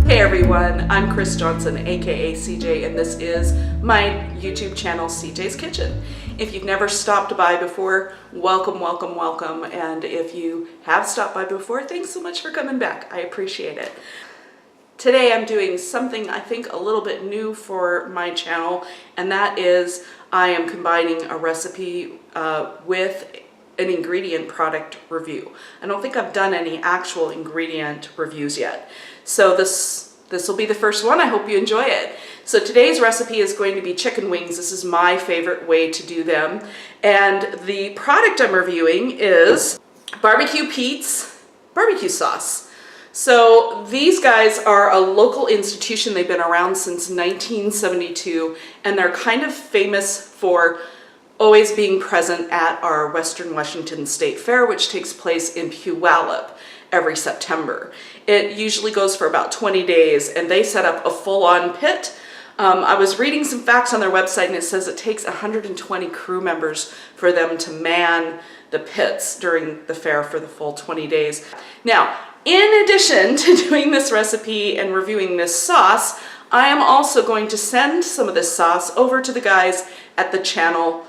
Hey everyone, I'm Chris Johnson, aka CJ, and this is my YouTube channel, CJ's Kitchen. If you've never stopped by before, welcome, welcome, welcome. And if you have stopped by before, thanks so much for coming back. I appreciate it. Today I'm doing something I think a little bit new for my channel, and that is I am combining a recipe with an ingredient product review. I don't think I've done any actual ingredient reviews yet. So this will be the first one. I hope you enjoy it. So today's recipe is going to be chicken wings. This is my favorite way to do them. And the product I'm reviewing is BBQ Petes barbecue sauce. So these guys are a local institution. They've been around since 1972, and they're kind of famous for always being present at our Western Washington State Fair, which takes place in Puyallup every September. It usually goes for about 20 days, and they set up a full-on pit. I was reading some facts on their website, and it says it takes 120 crew members for them to man the pits during the fair for the full 20 days. Now, in addition to doing this recipe and reviewing this sauce, I am also going to send some of this sauce over to the guys at the channel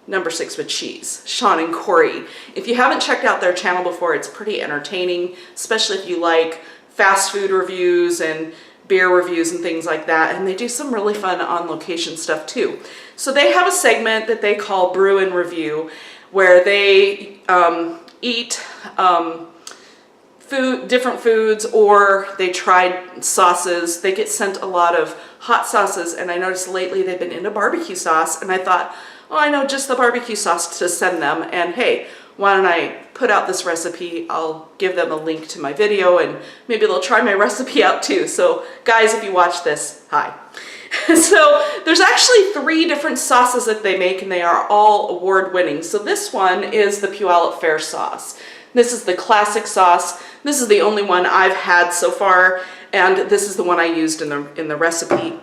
Number 6 with Cheese, Sean and Corey. If you haven't checked out their channel before, it's pretty entertaining, especially if you like fast food reviews and beer reviews and things like that. And they do some really fun on-location stuff too. So they have a segment that they call Brew and Review, where they eat different foods, or they tried sauces. They get sent a lot of hot sauces, and I noticed lately they've been into barbecue sauce, and I thought, oh, I know just the barbecue sauce to send them, and hey, why don't I put out this recipe? I'll give them a link to my video, and maybe they'll try my recipe out too. So guys, if you watch this, hi. So there's actually 3 different sauces that they make, and they are all award-winning. So this one is the Puyallup Fair sauce. This is the classic sauce. This is the only one I've had so far, and this is the one I used in the recipe.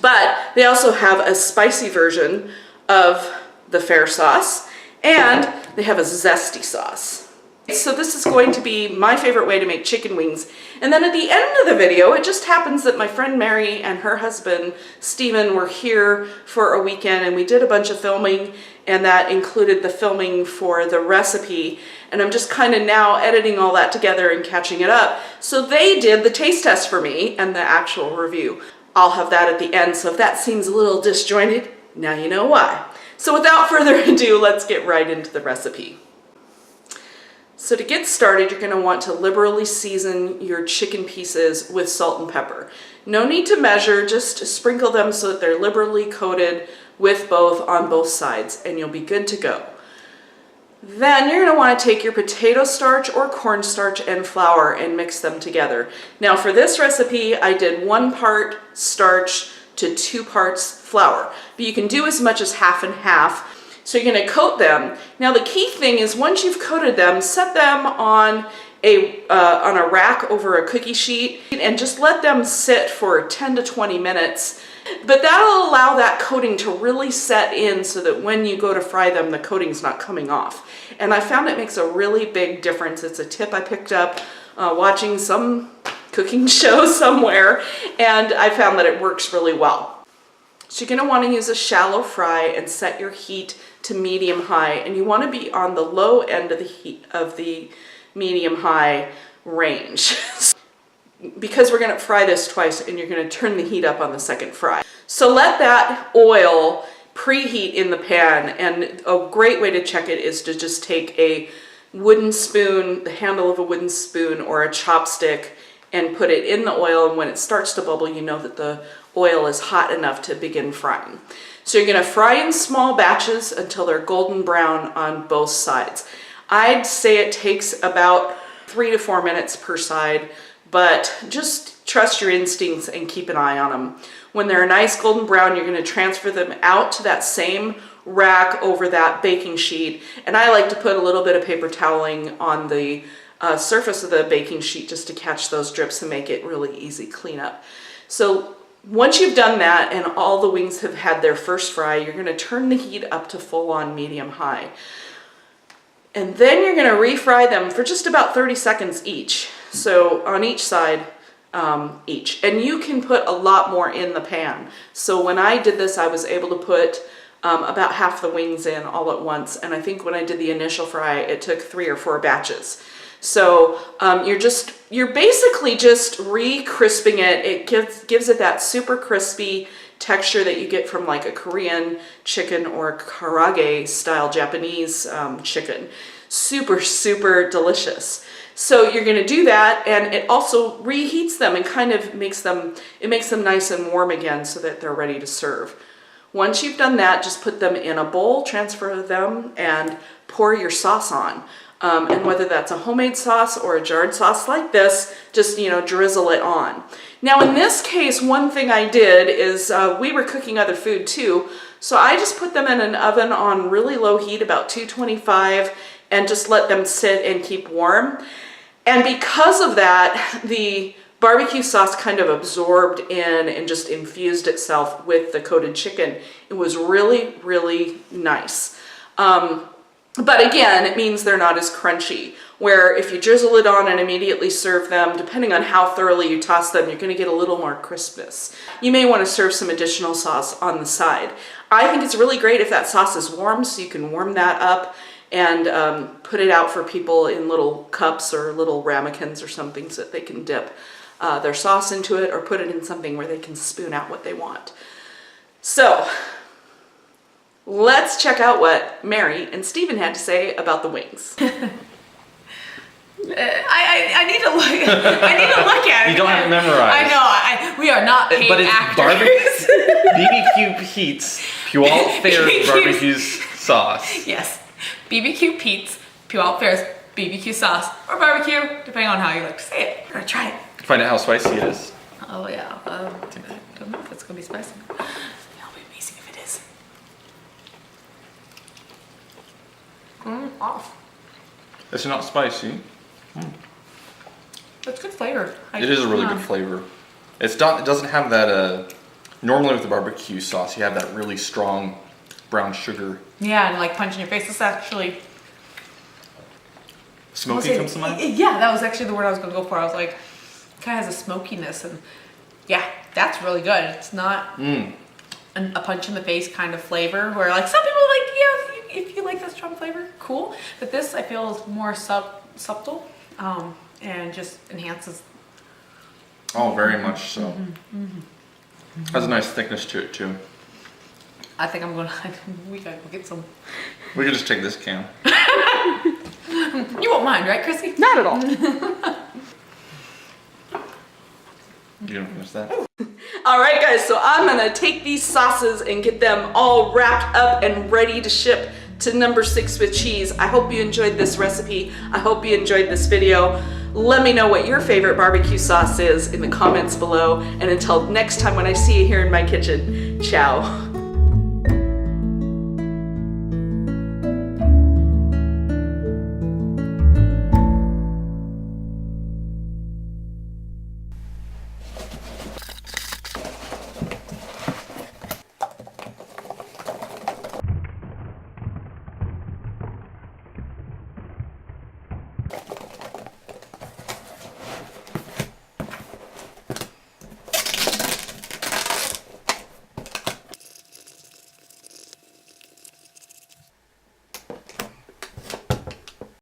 But they also have a spicy version of the fair sauce, and they have a zesty sauce. So this is going to be my favorite way to make chicken wings. And then at the end of the video, it just happens that my friend Mary and her husband Steven were here for a weekend, and we did a bunch of filming, and that included the filming for the recipe. And I'm just kind of now editing all that together and catching it up. So they did the taste test for me and the actual review. I'll have that at the end, so if that seems a little disjointed, now you know why. So without further ado, let's get right into the recipe. So to get started, you're going to want to liberally season your chicken pieces with salt and pepper. No need to measure, just sprinkle them so that they're liberally coated with both on both sides, and you'll be good to go. Then you're going to want to take your potato starch or cornstarch and flour and mix them together. Now for this recipe, I did 1 part starch to 2 parts flour, but you can do as much as half and half. So you're going to coat them. Now the key thing is, once you've coated them, set them on a rack over a cookie sheet and just let them sit for 10 to 20 minutes. But that'll allow that coating to really set in so that when you go to fry them, the coating's not coming off. And I found it makes a really big difference. It's a tip I picked up watching some cooking show somewhere, and I found that it works really well. So you're going to want to use a shallow fry and set your heat to medium-high, and you want to be on the low end of the heat of the medium-high range. Because we're going to fry this twice, and you're going to turn the heat up on the second fry. So let that oil preheat in the pan, and a great way to check it is to just take a wooden spoon, the handle of a wooden spoon or a chopstick, and put it in the oil, and when it starts to bubble, you know that the oil is hot enough to begin frying. So you're going to fry in small batches until they're golden brown on both sides. I'd say it takes about 3 to 4 minutes per side, but just trust your instincts and keep an eye on them. When they're a nice golden brown, you're going to transfer them out to that same rack over that baking sheet, and I like to put a little bit of paper toweling on the surface of the baking sheet just to catch those drips and make it really easy cleanup. So once you've done that and all the wings have had their first fry, you're going to turn the heat up to full-on medium-high. And then you're going to refry them for just about 30 seconds each. So on each side, each. And you can put a lot more in the pan. So when I did this, I was able to put about half the wings in all at once. And I think when I did the initial fry, it took 3 or 4 batches. So you're basically just re-crisping it. It gives it that super crispy texture that you get from like a Korean chicken or karaage style Japanese chicken. Super, super delicious. So you're gonna do that, and it also reheats them and kind of makes them nice and warm again so that they're ready to serve. Once you've done that, just put them in a bowl, transfer them, and pour your sauce on. And whether that's a homemade sauce or a jarred sauce like this, just, drizzle it on. Now in this case, one thing I did is we were cooking other food too, so I just put them in an oven on really low heat, about 225, and just let them sit and keep warm. And because of that, the barbecue sauce kind of absorbed in and just infused itself with the coated chicken. It was really, really nice. But again, it means they're not as crunchy, where if you drizzle it on and immediately serve them, depending on how thoroughly you toss them, you're gonna get a little more crispness. You may wanna serve some additional sauce on the side. I think it's really great if that sauce is warm, so you can warm that up and put it out for people in little cups or little ramekins or something so that they can dip their sauce into it or put it in something where they can spoon out what they want. So, let's check out what Mary and Stephen had to say about the wings. I need to look at it. You don't have it memorized. I know. We are not paid but it's actors. BBQ Petes Puyallup Fair barbecue sauce. Yes. BBQ Petes Puyallup Fair's BBQ sauce or barbecue, depending on how you like to say it. We're gonna try it. Find out how spicy it is. Oh yeah. I don't know if it's gonna be spicy. It'll be amazing if it is. Off. It's not spicy. It's good flavor. It is a really good flavor. It doesn't have that, normally with the barbecue sauce, you have that really strong brown sugar. Yeah, and like punch in your face. It's actually... Smoky comes to mind? Yeah, that was actually the word I was gonna go for. I was like, kind of has a smokiness, and yeah, that's really good. It's not a punch in the face kind of flavor where like some people like, yeah, if you like that strong flavor, cool. But this I feel is more subtle and just enhances. Oh, very much so. Has a nice thickness to it too. I think we gotta go get some. We could just take this can. You won't mind, right, Chrissy? Not at all. You gonna finish that? All right, guys, so I'm gonna take these sauces and get them all wrapped up and ready to ship to number 6 with cheese. I hope you enjoyed this recipe. I hope you enjoyed this video. Let me know what your favorite barbecue sauce is in the comments below. And until next time when I see you here in my kitchen, ciao.